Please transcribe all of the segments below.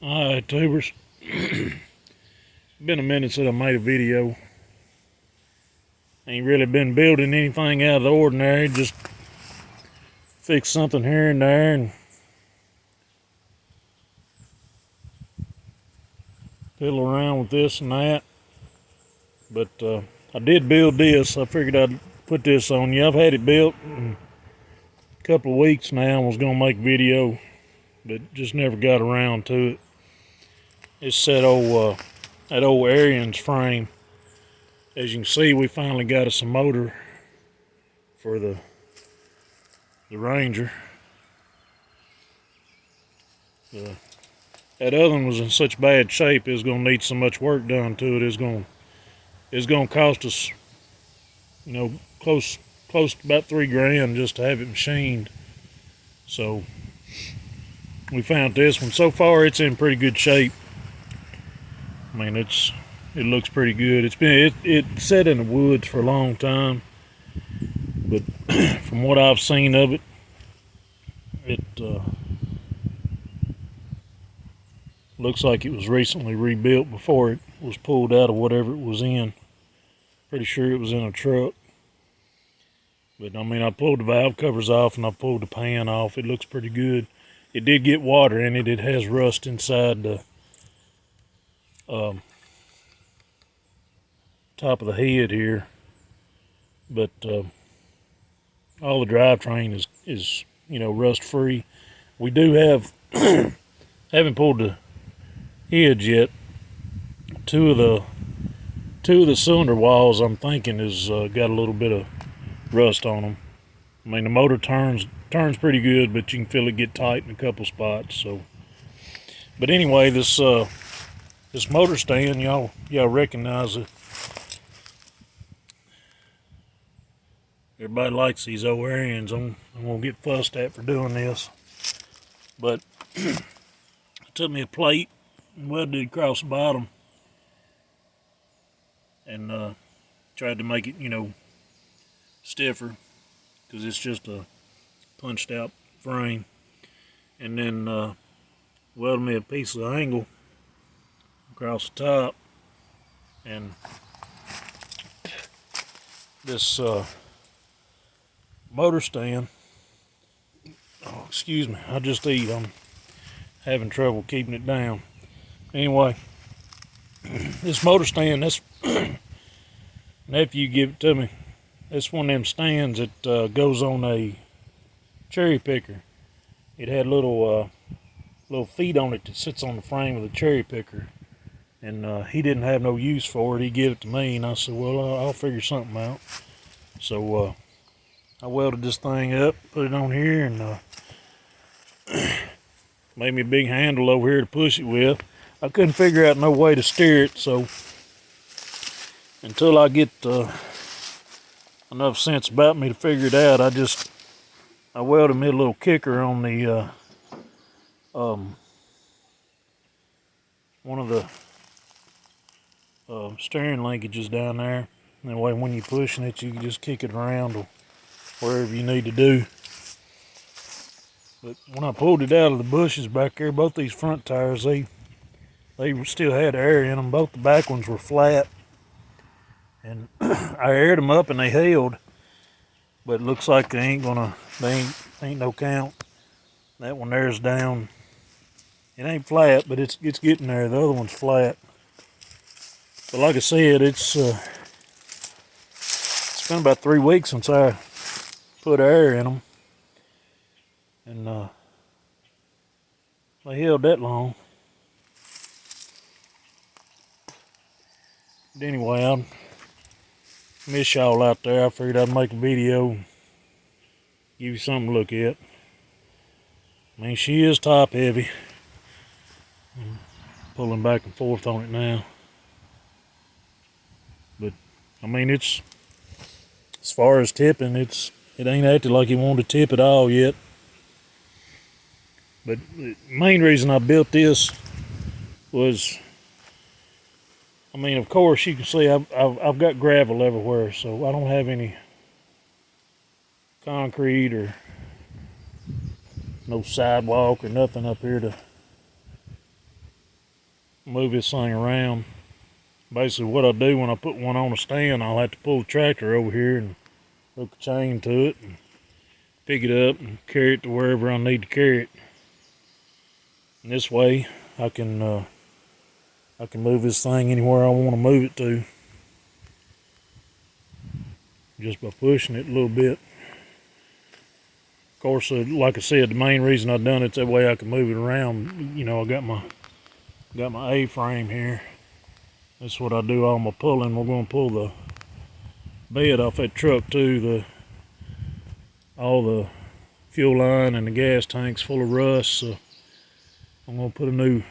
Alright, tubers. Been a minute since I made a video. Ain't really been building anything out of the ordinary, just fix something here and there and fiddle around with this and that. But I did build this. I figured I'd put this on you. I've had it built in a couple of weeks now. I was gonna make a video, but just never got around to it. It's that old ariens frame. As you can see, we finally got us a motor for the Ranger. That other one was in such bad shape, it's gonna need so much work done to it. It's gonna cost us, close to about $3 grand just to have it machined. So we found this one. So far, it's in pretty good shape. I mean, it looks pretty good. It sat in the woods for a long time, but from what I've seen of it, it looks like it was recently rebuilt before it was pulled out of whatever it was in. Pretty sure it was in a truck. But I mean, I pulled the valve covers off and I pulled the pan off. It looks pretty good. It did get water in it. It has rust inside the top of the head here, but all the drivetrain is rust free. We do have haven't pulled the heads yet. Two of the cylinder walls, I'm thinking, is got a little bit of rust on them. I mean, the motor turns pretty good, but you can feel it get tight in a couple spots. So, but anyway, this motor stand, y'all recognize it. Everybody likes these old ariens. I'm gonna get fussed at for doing this, but I took me a plate and welded it across the bottom, and tried to make it, stiffer, because it's just a punched out frame. And then welded me a piece of angle across the top, and this motor stand, oh excuse me, I just eat, I'm having trouble keeping it down. Anyway, this motor stand, this nephew gave it to me. It's one of them stands that goes on a cherry picker. It had little feet on it that sits on the frame of the cherry picker, and he didn't have no use for it. He gave it to me, and I said, well, I'll figure something out. So I welded this thing up, put it on here, and made me a big handle over here to push it with. I couldn't figure out no way to steer it, so until I get enough sense about me to figure it out, I welded me a little kicker on the one of the steering linkages down there. That way, when you're pushing it, you can just kick it around or wherever you need to do. But when I pulled it out of the bushes back there, both these front tires, they still had air in them. Both the back ones were flat, and I aired them up and they held. But it looks like they ain't no count. That one there's down. It ain't flat, but it's getting there. The other one's flat. But like I said, it's been about 3 weeks since I put air in them, and they held that long. But anyway, I miss y'all out there. I figured I'd make a video, give you something to look at. I mean, she is top heavy. I'm pulling back and forth on it now, but I mean, it's, as far as tipping, it ain't acted like it wanted to tip at all yet. But the main reason I built this was, I mean, of course, you can see I've got gravel everywhere, so I don't have any concrete or no sidewalk or nothing up here to move this thing around. Basically what I do when I put one on a stand, I'll have to pull the tractor over here and hook a chain to it and pick it up and carry it to wherever I need to carry it. And this way I can move this thing anywhere I want to move it to, just by pushing it a little bit. Of course, like I said, the main reason I've done it that way I can move it around. You know, I got my A-frame here. That's what I do all my pulling. We're going to pull the bed off that truck too. All the fuel line and the gas tank's full of rust, so I'm going to put a new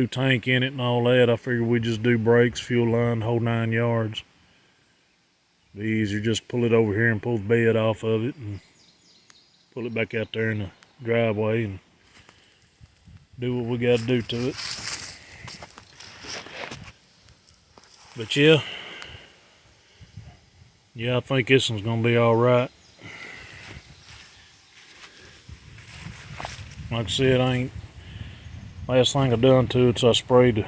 tank in it and all that. I figure we just do brakes, fuel line, whole 9 yards. Be easier just pull it over here and pull the bed off of it and pull it back out there in the driveway and do what we got to do to it. But yeah, I think this one's gonna be all right. Like I said, last thing I done to it, so I sprayed a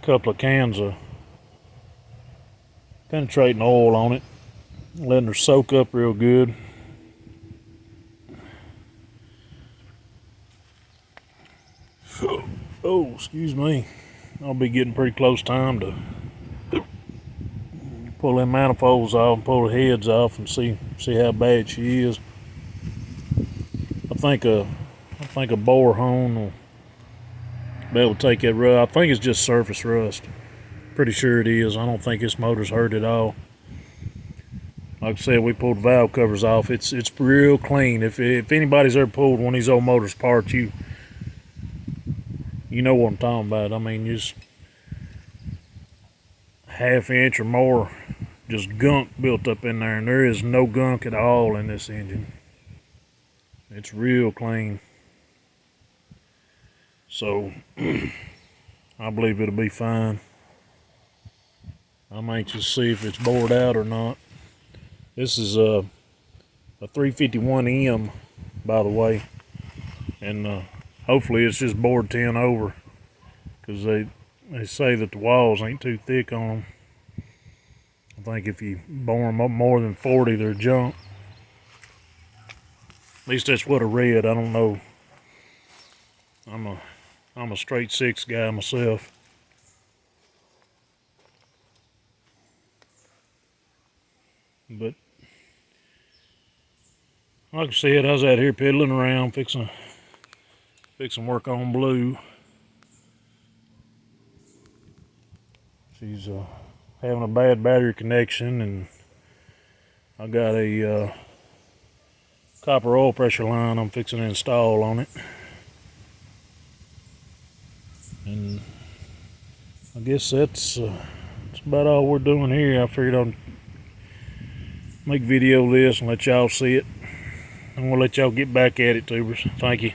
couple of cans of penetrating oil on it, letting her soak up real good. Oh, excuse me. I'll be getting pretty close time to pull them manifolds off and pull the heads off and see how bad she is. I think a bore hone will be able to take that rust. I think it's just surface rust. Pretty sure it is. I don't think this motor's hurt at all. Like I said, we pulled the valve covers off. It's real clean. If anybody's ever pulled one of these old motors apart, you know what I'm talking about. I mean, just half-inch or more just gunk built up in there, and there is no gunk at all in this engine. It's real clean. So I believe it'll be fine. I'm anxious to see if it's bored out or not. This is a 351M, by the way, and hopefully it's just bored 10 over, because they say that the walls ain't too thick on them. I think if you bore them up more than 40, they're junk. At least that's what I read. I don't know. I'm a straight 6 guy myself. But like I said, I was out here piddling around, fixing work on Blue. She's having a bad battery connection, and I got a copper oil pressure line I'm fixing to install on it. And I guess that's about all we're doing here. I figured I'd make video of this and let y'all see it. I'm gonna let y'all get back at it, tubers. Thank you.